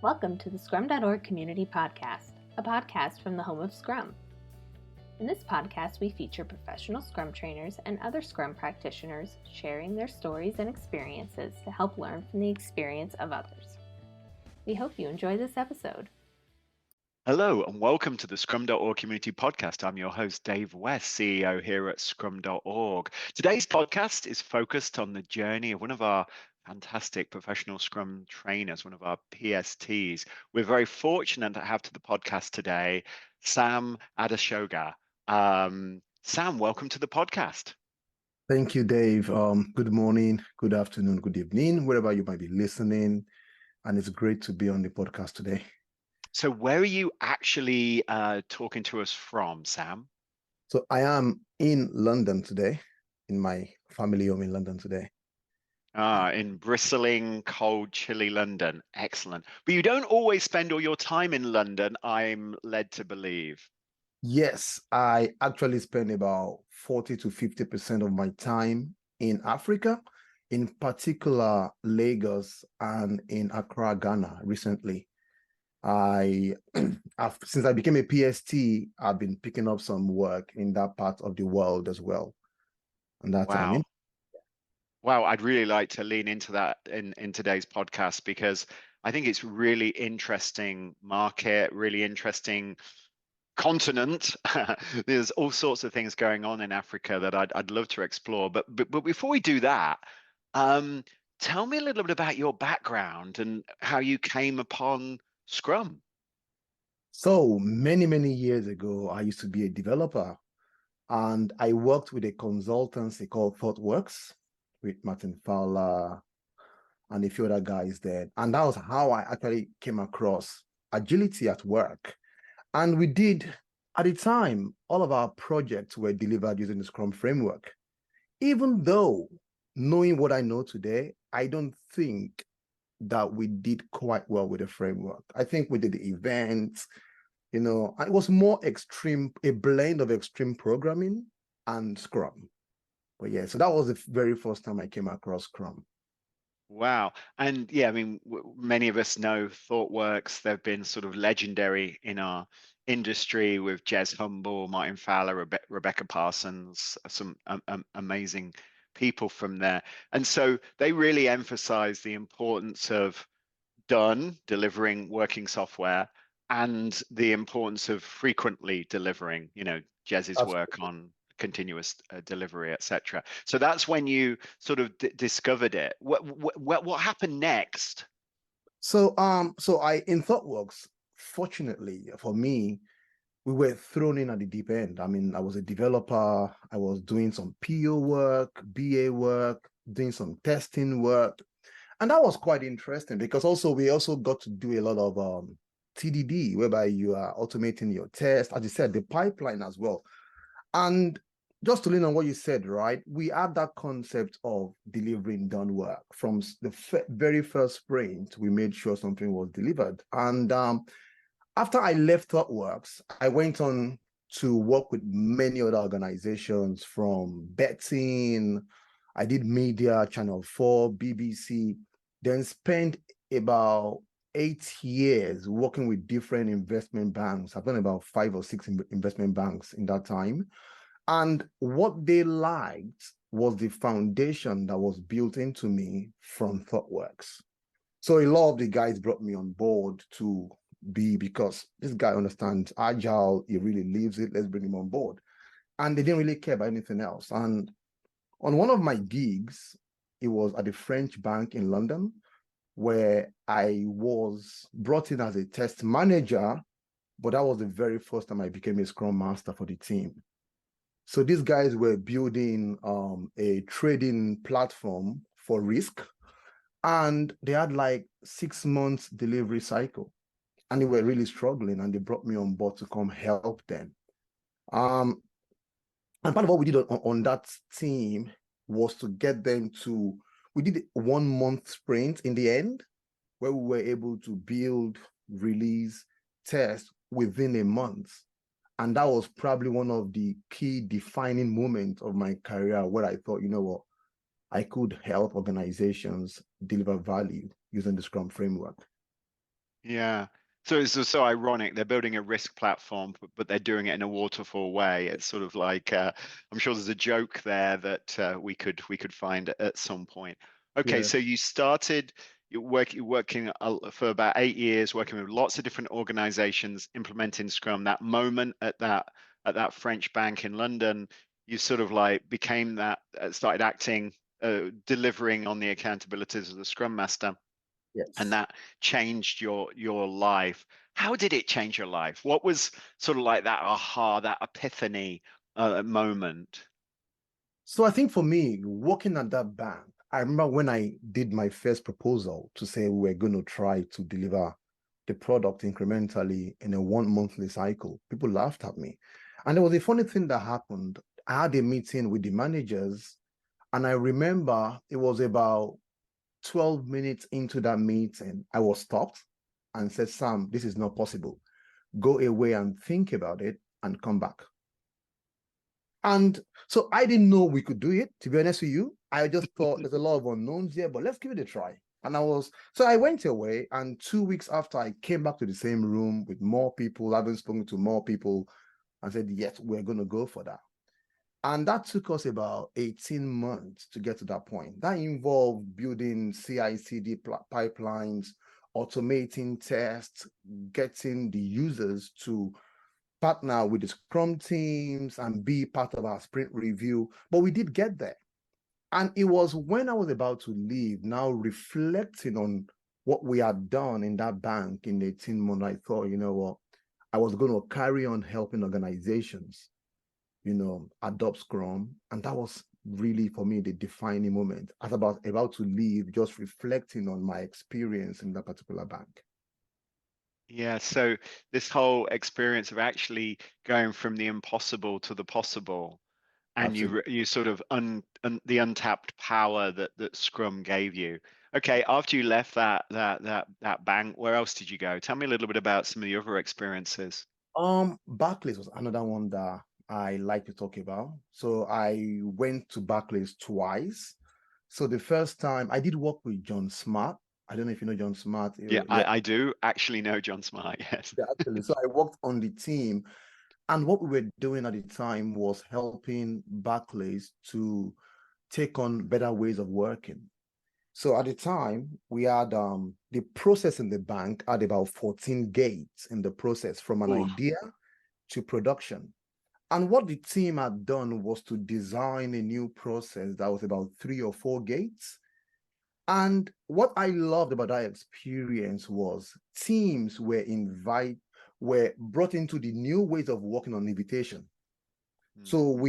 Welcome to the Scrum.org Community Podcast, a podcast from the home of Scrum. In this podcast, we feature professional Scrum trainers and other Scrum practitioners sharing their stories and experiences to help learn from the experience of others. We hope you enjoy this episode. Hello and welcome to the Scrum.org Community Podcast. I'm your host, Dave West, CEO here at Scrum.org. Today's podcast is focused on the journey of one of our fantastic professional Scrum trainers, one of our PSTs. We're very fortunate to have to the podcast today, Sam Adesoga. Sam, welcome to the podcast. Thank you, Dave. Good morning, good afternoon, good evening, wherever you might be listening. And it's great to be on the podcast today. So where are you actually talking to us from, Sam? So I am in London today, in my family home in London today. In bristling, cold, chilly London. Excellent. But you don't always spend all your time in London, I'm led to believe. Yes, I actually spend about 40 to 50% of my time in Africa, in particular Lagos and in Accra, Ghana recently. Since I became a PST, I've been picking up some work in that part of the world as well. And that's what I mean. Wow, I'd really like to lean into that in today's podcast because I think it's really interesting market, really interesting continent. There's all sorts of things going on in Africa that I'd love to explore. But before we do that, tell me a little bit about your background and how you came upon Scrum. So many years ago, I used to be a developer and I worked with a consultancy called ThoughtWorks with Martin Fowler and a few other guys there. And that was how I actually came across agility at work. And we did, at the time, all of our projects were delivered using the Scrum framework. Even though, knowing what I know today, I don't think that we did quite well with the framework. I think we did the events, it was more extreme, a blend of extreme programming and Scrum. But yeah, so that was the very first time I came across Scrum. Wow. And yeah, I mean, many of us know ThoughtWorks. They've been sort of legendary in our industry with Jez Humble, Martin Fowler, Rebecca Parsons, some amazing people from there. And so they really emphasize the importance of delivering working software and the importance of frequently delivering, Jez's work on continuous delivery, etc. So that's when you sort of discovered it. What happened next? So I in ThoughtWorks, fortunately for me, we were thrown in at the deep end. I mean, I was a developer. I was doing some PO work, BA work, doing some testing work. And that was quite interesting because we also got to do a lot of TDD, whereby you are automating your test, as you said, the pipeline as well. And just to lean on what you said, right? We had that concept of delivering done work. From the very first sprint, we made sure something was delivered. And after I left ThoughtWorks, I went on to work with many other organizations from betting. I did media, Channel 4, BBC, then spent about 8 years working with different investment banks. I've done about 5 or 6 investment banks in that time. And what they liked was the foundation that was built into me from ThoughtWorks. So a lot of the guys brought me on board to because this guy understands Agile, he really lives it, let's bring him on board. And they didn't really care about anything else. And on one of my gigs, it was at the French bank in London, where I was brought in as a test manager, but that was the very first time I became a Scrum Master for the team. So these guys were building a trading platform for risk, and they had like 6 months delivery cycle, and they were really struggling, and they brought me on board to come help them. And part of what we did on that team was to get them to, we did a 1 month sprint in the end, where we were able to build, release, test within a month. And that was probably one of the key defining moments of my career where I thought, you know what, I could help organizations deliver value using the Scrum framework. Yeah. So it's so ironic. They're building a risk platform, but they're doing it in a waterfall way. It's sort of like I'm sure there's a joke there that we could find at some point. Okay, Yeah. so you started you're working for about 8 years, working with lots of different organizations, implementing Scrum. That moment at that French bank in London, you sort of like became that, started acting, delivering on the accountabilities of the Scrum Master, and Yes. that changed your life. How did it change your life? What was sort of like that aha, that epiphany moment? So I think for me, working at that bank, I remember when I did my first proposal to say we were going to try to deliver the product incrementally in a 1 monthly cycle, people laughed at me. And there was a funny thing that happened. I had a meeting with the managers, and I remember it was about 12 minutes into that meeting, I was stopped and said, Sam, this is not possible. Go away and think about it and come back. And so I didn't know we could do it, to be honest with you. I just thought there's a lot of unknowns here, but let's give it a try. And so I went away, and 2 weeks after, I came back to the same room with more people, having spoken to more people, and said, yes, we're going to go for that. And that took us about 18 months to get to that point. That involved building CI/CD pipelines, automating tests, getting the users to partner with the Scrum teams and be part of our sprint review. But we did get there. And it was when I was about to leave, now reflecting on what we had done in that bank in 18 months, I thought, you know what, I was going to carry on helping organizations, adopt Scrum. And that was really, for me, the defining moment. I was about to leave, just reflecting on my experience in that particular bank. Yeah, so this whole experience of actually going from the impossible to the possible, and Absolutely. you sort of the untapped power that Scrum gave you. Okay, after you left that bank, where else did you go? Tell me a little bit about some of the other experiences. Barclays was another one that I like to talk about. So I went to Barclays twice. So the first time I did work with John Smart. I don't know if you know John Smart. Yeah, Yeah, I do actually know John Smart. Yes. yeah, actually. So I worked on the team, and what we were doing at the time was helping Barclays to take on better ways of working. So at the time, we had the process in the bank had about 14 gates in the process from an Ooh. idea to production. And what the team had done was to design a new process that was about 3 or 4 gates. And what I loved about that experience was teams were brought into the new ways of working on invitation. So Mm.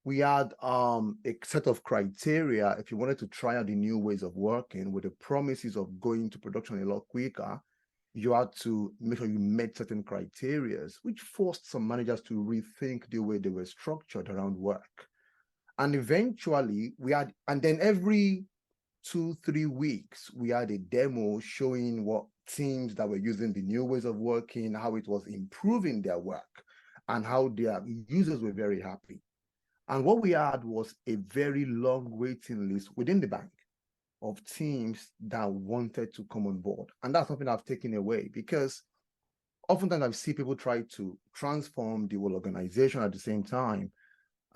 we had a set of criteria. If you wanted to try out the new ways of working with the promises of going to production a lot quicker, you had to make sure you met certain criteria, which forced some managers to rethink the way they were structured around work. And eventually and then every 2, 3 weeks, we had a demo showing what teams that were using the new ways of working, how it was improving their work, and how their users were very happy. And what we had was a very long waiting list within the bank of teams that wanted to come on board. And that's something I've taken away, because oftentimes I see people try to transform the whole organization at the same time,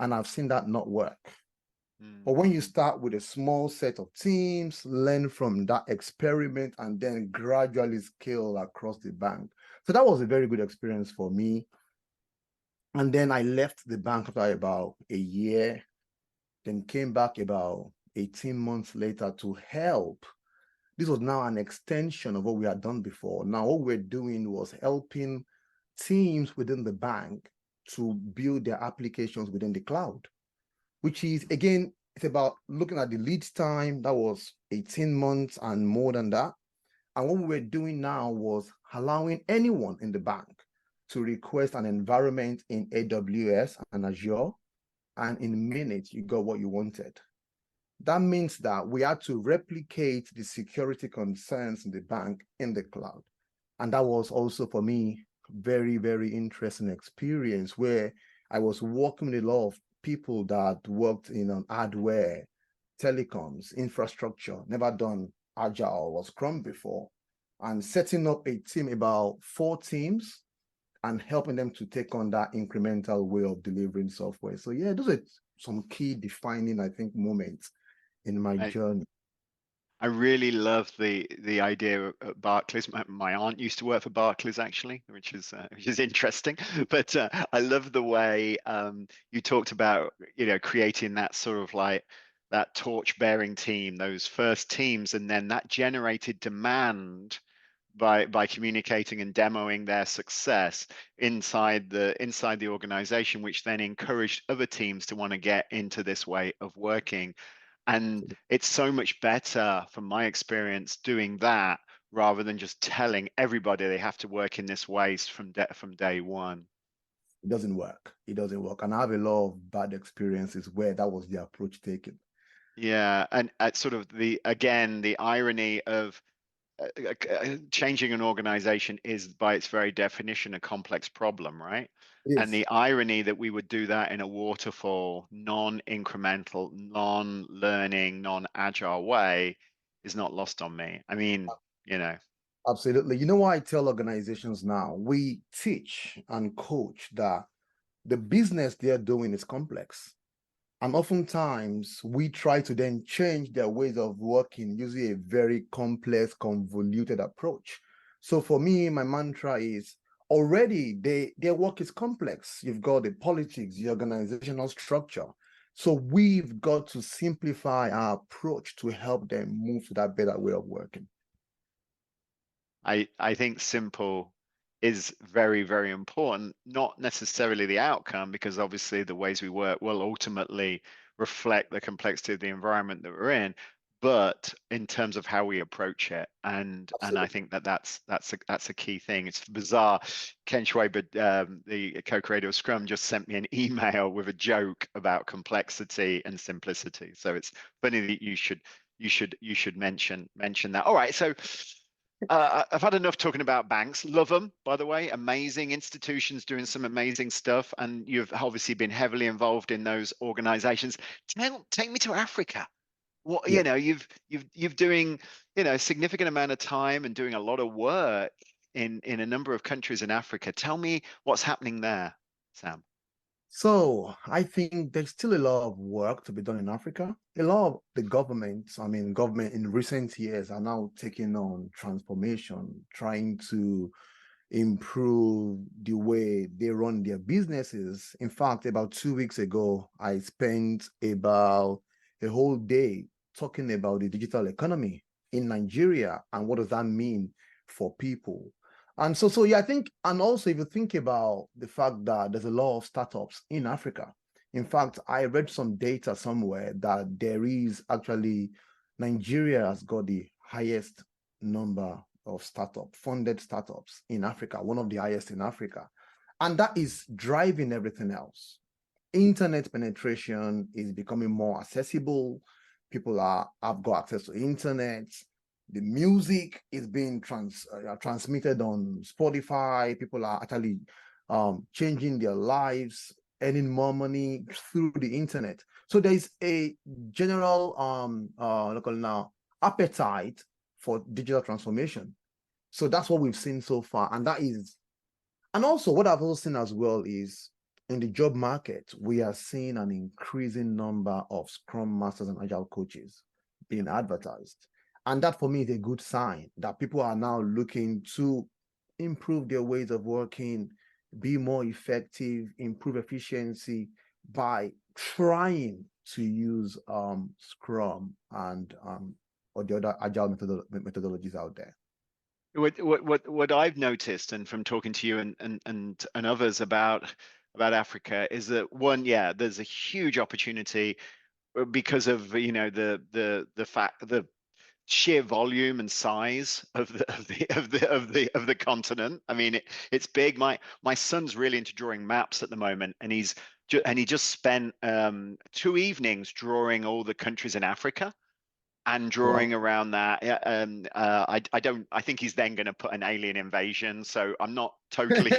and I've seen that not work. Mm. But when you start with a small set of teams, learn from that experiment, and then gradually scale across the bank. So that was a very good experience for me. And then I left the bank after about a year, then came back about 18 months later to help. This was now an extension of what we had done before. Now, what we're doing was helping teams within the bank to build their applications within the cloud, which is, again, it's about looking at the lead time. That was 18 months and more than that. And what we were doing now was allowing anyone in the bank to request an environment in AWS and Azure, and in minutes, you got what you wanted. That means that we had to replicate the security concerns in the bank in the cloud. And that was also, for me, very, very interesting experience, where I was working with a lot of people that worked in hardware, telecoms, infrastructure, never done Agile or Scrum before. and setting up a team, about 4 teams, and helping them to take on that incremental way of delivering software. So yeah, those are some key defining, I think, moments in my journey. I really love the idea of Barclays. My aunt used to work for Barclays actually, which is interesting. But I love the way you talked about creating that sort of like that torch-bearing team, those first teams, and then that generated demand by communicating and demoing their success inside the organization, which then encouraged other teams to want to get into this way of working. And it's so much better, from my experience, doing that rather than just telling everybody they have to work in this way from day one. It doesn't work. It doesn't work. And I have a lot of bad experiences where that was the approach taken. Yeah, and sort of the irony of changing an organization is by its very definition a complex problem, right? And the irony that we would do that in a waterfall, non-incremental, non-learning, non-agile way is not lost on me. I mean, Absolutely. You know what I tell organizations now? We teach and coach that the business they're doing is complex. And oftentimes we try to then change their ways of working using a very complex, convoluted approach. So for me, my mantra is already their work is complex. You've got the politics, the organizational structure. So we've got to simplify our approach to help them move to that better way of working. I think simple is very, very important, not necessarily the outcome, because obviously the ways we work will ultimately reflect the complexity of the environment that we're in, but in terms of how we approach it. And I think that's a key thing. It's bizarre. Ken Schwaber, the co-creator of Scrum, just sent me an email with a joke about complexity and simplicity. So it's funny that you should mention that. All right, so I've had enough talking about banks. Love them, by the way. Amazing institutions doing some amazing stuff, and you've obviously been heavily involved in those organizations. Take me to Africa. What you've doing a significant amount of time and doing a lot of work in a number of countries in Africa. Tell me what's happening there, Sam. So I think there's still a lot of work to be done in Africa. A lot of the government in recent years are now taking on transformation, trying to improve the way they run their businesses. In fact, about 2 weeks ago, I spent about a whole day talking about the digital economy in Nigeria and what does that mean for people. And so yeah, I think, and also if you think about the fact that there's a lot of startups in Africa. In fact, I read some data somewhere that there is actually, Nigeria has got the highest number of funded startups in Africa, one of the highest in Africa. And that is driving everything else. Internet penetration is becoming more accessible. People have got access to internet. The music is being transmitted on Spotify. People are actually changing their lives, earning more money through the internet. So there is a general appetite for digital transformation. So that's what we've seen so far. And also what I've also seen as well is in the job market, we are seeing an increasing number of Scrum Masters and Agile coaches being advertised. And that for me is a good sign that people are now looking to improve their ways of working, be more effective, improve efficiency by trying to use Scrum and or the other agile methodologies out there. What I've noticed, and from talking to you and others about Africa, is that one, yeah, there's a huge opportunity because of the sheer volume and size of the continent. I mean, it's big. My son's really into drawing maps at the moment, and he just spent 2 evenings drawing all the countries in Africa and drawing around that. I think he's then going to put an alien invasion, so I'm not totally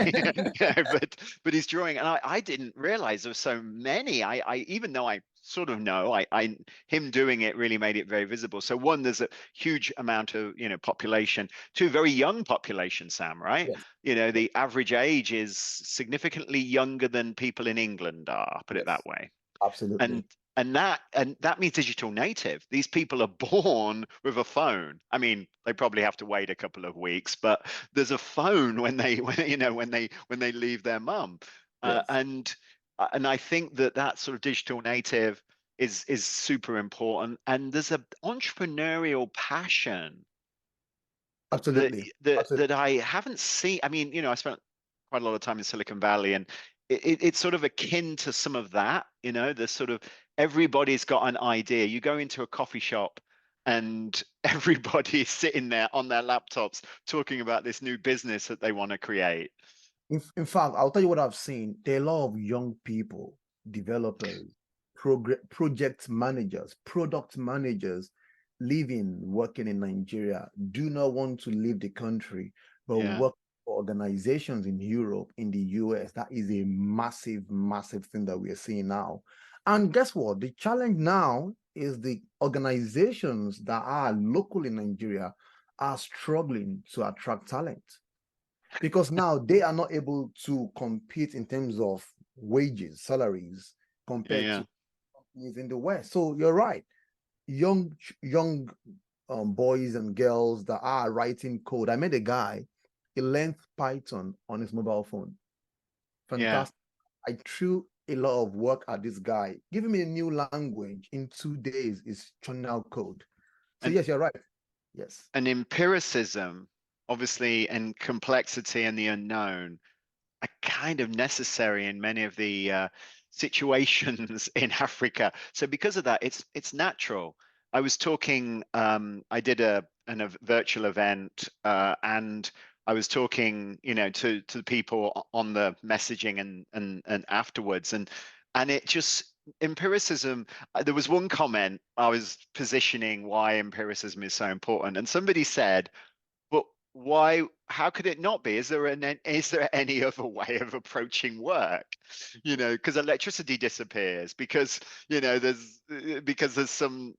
but he's drawing, and I didn't realize there were so many. I even though I sort of know. Him doing it really made it very visible. So one, there's a huge amount of, population. Two, very young population, Sam, right? Yes. The average age is significantly younger than people in England are, put it that Yes. way. Absolutely. And that means digital native. These people are born with a phone. I mean, they probably have to wait a couple of weeks, but there's a phone when they leave their mum. uh, Yes. and and I think that sort of digital native is super important. And there's a entrepreneurial passion that Absolutely. that Absolutely. that I haven't seen. I mean, I spent quite a lot of time in Silicon Valley, and it's sort of akin to some of that. The sort of everybody's got an idea. You go into a coffee shop, and everybody is sitting there on their laptops talking about this new business that they want to create. In fact, I'll tell you what I've seen. There are a lot of young people, developers, project managers, product managers living, working in Nigeria, do not want to leave the country, but Yeah, work for organizations in Europe, in the US. That is a massive, massive thing that we are seeing now. And guess what? The challenge now is the organizations that are local in Nigeria are struggling to attract talent because now they are not able to compete in terms of wages, salaries yeah, compared yeah. to companies in the West. So you're right. Young boys and girls that are writing code. I met a guy, he learned Python on his mobile phone. Yeah. Fantastic. I threw a lot of work at this guy. Giving me a new language in 2 days is churning out code. So And yes, you're right. Yes. and empiricism, obviously, and complexity and the unknown are kind of necessary in many of the situations in Africa. So because of that, it's natural. I was talking. I did a virtual event, and I was talking, to the people on the messaging and afterwards, and it just empiricism. There was one comment I was positioning why empiricism is so important, and somebody said, but why? How could it not be? Is there any other way of approaching work? Because electricity disappears, because there's some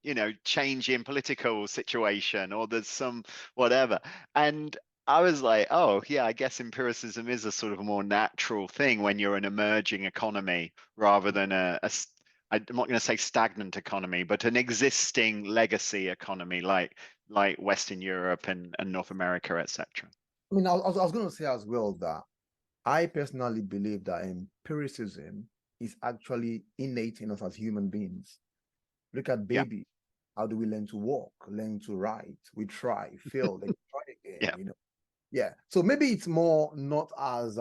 change in political situation, or there's some whatever. And I was like, oh yeah, I guess empiricism is a sort of a more natural thing when you're an emerging economy rather than I'm not going to say stagnant economy, but an existing legacy economy like Western Europe and North America, etc. I mean, I was going to say as well that I personally believe that empiricism is actually innate in us as human beings. Look at Yeah, baby. How do we learn to walk, learn to write? We try, fail, then try yeah, again. Yeah. So maybe it's more not as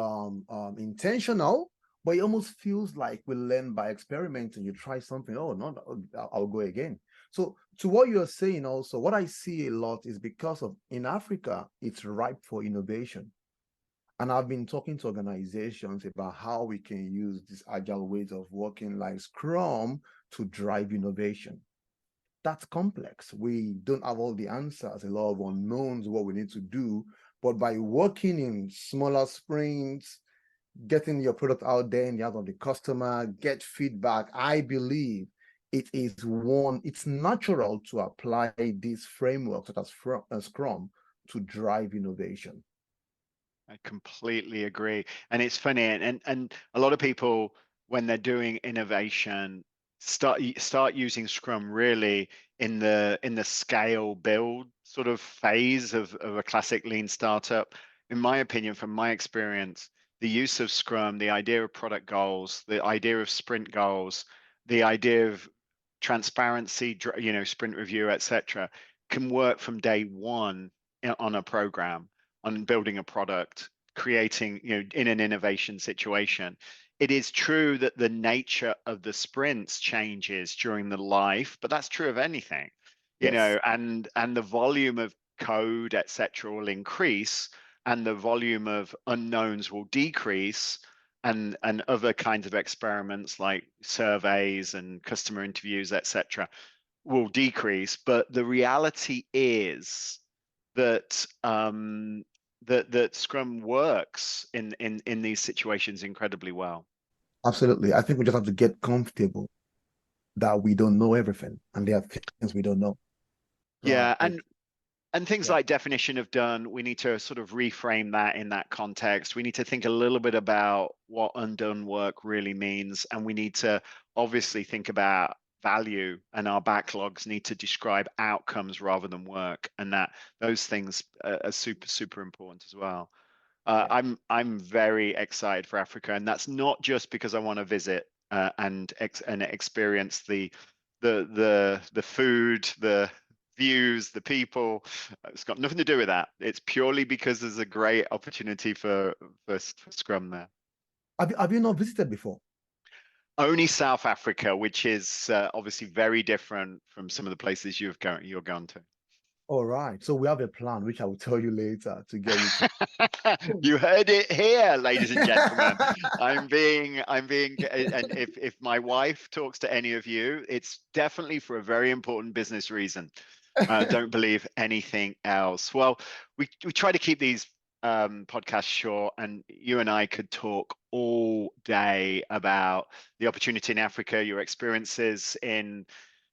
intentional, but it almost feels like we learn by experimenting. You try something, oh no, no, I'll go again. So to what you're saying also, what I see a lot is because of in Africa, it's ripe for innovation. And I've been talking to organizations about how we can use these agile ways of working like Scrum to drive innovation. That's complex. We don't have all the answers, a lot of unknowns, what we need to do. But by working in smaller sprints, getting your product out there in the hands of the customer, get feedback, I believe it's natural to apply these frameworks such as Scrum to drive innovation. I completely agree. And it's funny, and a lot of people, when they're doing innovation, start using Scrum really in the scale build sort of phase of a classic lean startup. In my opinion, from my experience, the use of Scrum, the idea of product goals, the idea of sprint goals, the idea of transparency, sprint review, etc., can work from day one on a program, on building a product, creating, in an innovation situation. It is true that the nature of the sprints changes during the life, but that's true of anything, Yes. and the volume of code, etc., will increase, and the volume of unknowns will decrease, and other kinds of experiments like surveys and customer interviews, etc., will decrease. But the reality is that that Scrum works in these situations incredibly well. Absolutely. I think we just have to get comfortable that we don't know everything, and there are things we don't know. Yeah, Right. and things Yeah. like definition of done, we need to sort of reframe that in that context. We need to think a little bit about what undone work really means, and we need to obviously think about value, and our backlogs need to describe outcomes rather than work, and that those things are super important as well. Yeah. I'm very excited for Africa, and that's not just because I want to visit and experience the food, the views, the people. It's got nothing to do with that. It's purely because there's a great opportunity for Scrum there. Have you not visited before? Only South Africa, which is obviously very different from some of the places you're gone to. All right. So we have a plan, which I will tell you later to get you to. You heard it here, ladies and gentlemen. I'm being, and if my wife talks to any of you, it's definitely for a very important business reason. Don't believe anything else. Well, we try to keep these podcasts short, and you and I could talk all day about the opportunity in Africa, your experiences in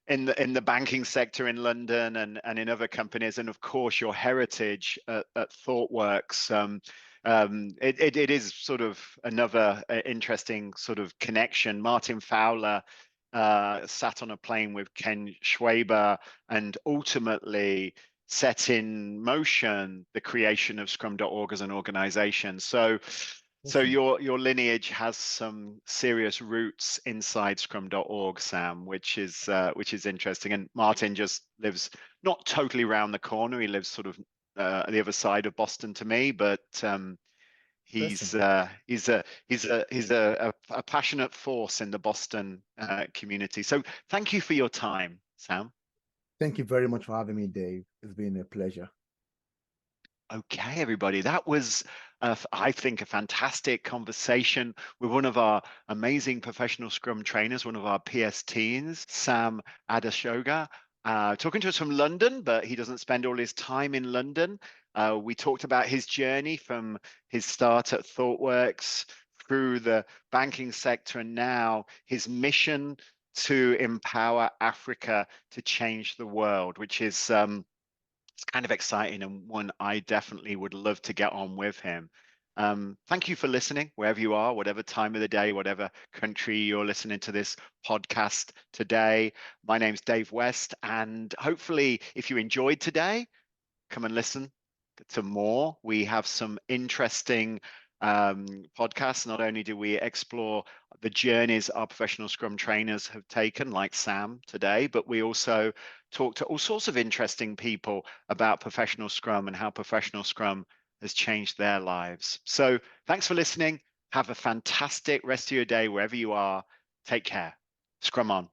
the banking sector in London and in other companies, and of course your heritage at ThoughtWorks. It is sort of another interesting sort of connection. Martin Fowler sat on a plane with Ken Schwaber and ultimately set in motion the creation of Scrum.org as an organization. So Awesome. your lineage has some serious roots inside Scrum.org, Sam, which is interesting. And Martin just lives not totally around the corner. He lives sort of the other side of Boston to me, but he's Listen, a passionate force in the Boston community. So thank you for your time, Sam. thank you very much for having me, Dave. It's been a pleasure. Okay, everybody, that was, I think, a fantastic conversation with one of our amazing professional Scrum trainers, one of our PSTs, Sam Adesoga, talking to us from London, but he doesn't spend all his time in London. We talked about his journey from his start at ThoughtWorks through the banking sector, and now his mission to empower Africa to change the world, which is it's kind of exciting and one I definitely would love to get on with him. Thank you for listening, wherever you are, whatever time of the day, whatever country you're listening to this podcast today. My name's Dave West, and hopefully, if you enjoyed today, come and listen to more. We have some interesting podcasts. Not only do we explore the journeys our professional Scrum trainers have taken, like Sam today, but we also talk to all sorts of interesting people about professional Scrum and how professional Scrum has changed their lives. So thanks for listening. Have a fantastic rest of your day wherever you are. Take care. Scrum on.